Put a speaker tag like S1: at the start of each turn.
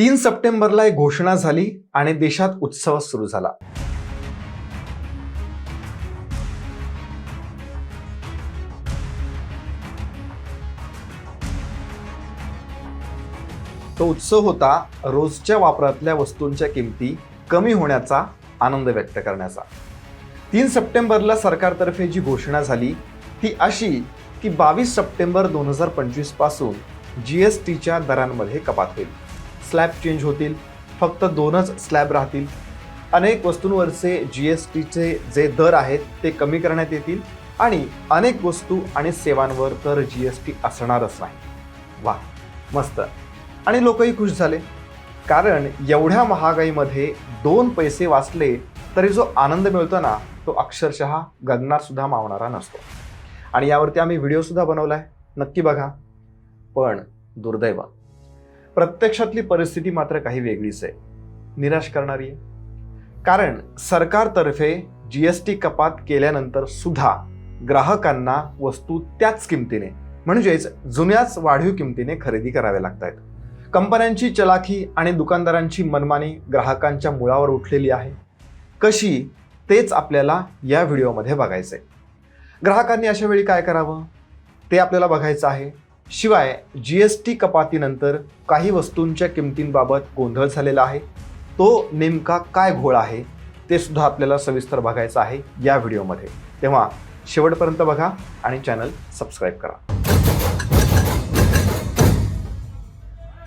S1: 3 सप्टेंबरला एक घोषणा झाली आणि देशात उत्सव सुरू झाला. तो उत्सव होता रोजच्या वापरातल्या वस्तूंच्या किमती कमी होण्याचा आनंद व्यक्त करण्याचा. 3 सप्टेंबरला सरकारतर्फे जी घोषणा झाली ती अशी की 22 सप्टेंबर 2025 पासून GSTच्या दरांमध्ये कपात होईल. स्लॅब चेंज होतील, फक्त 2च स्लॅब राहतील. अनेक वस्तूंवरचे GSTचे जे दर आहेत ते कमी करण्यात येतील आणि अनेक वस्तू आणि सेवांवर तर GST असणारच नाही. वा, मस्त. आणि लोकही खुश झाले, कारण एवढ्या महागाईमध्ये 2 पैसे वाचले तरी जो आनंद मिळतो ना तो अक्षरशः गगनात सुद्धा मावणारा नसतो. आणि यावरती आम्ही व्हिडिओ सुद्धा बनवलाय, नक्की बघा. पण दुर्दैव, प्रत्यक्षातली परिस्थिती मात्र काही वेगळीच आहे, निराश करणारी आहे. कारण सरकारतर्फे GST कपात केल्यानंतर सुद्धा ग्राहकांना वस्तू त्याच किमतीने म्हणजेच जुन्याच वाढीव किमतीने खरेदी कराव्या लागतात. कंपन्यांची चलाखी आणि दुकानदारांची मनमानी ग्राहकांच्या मुळावर उठलेली आहे. कशी, तेच आपल्याला या व्हिडिओमध्ये बघायचंय. ग्राहकांनी अशा वेळी काय करावं ते आपल्याला बघायचं आहे. शिवाय GST कपातीनंतर काही वस्तूंच्या किमतींबाबत गोंधळ झालेला आहे, तो नेमका काय घोळ आहे ते सुद्धा आपल्याला सविस्तर बघायचं आहे या व्हिडिओमध्ये. तेव्हा शेवटपर्यंत बघा आणि चॅनल सबस्क्राईब करा.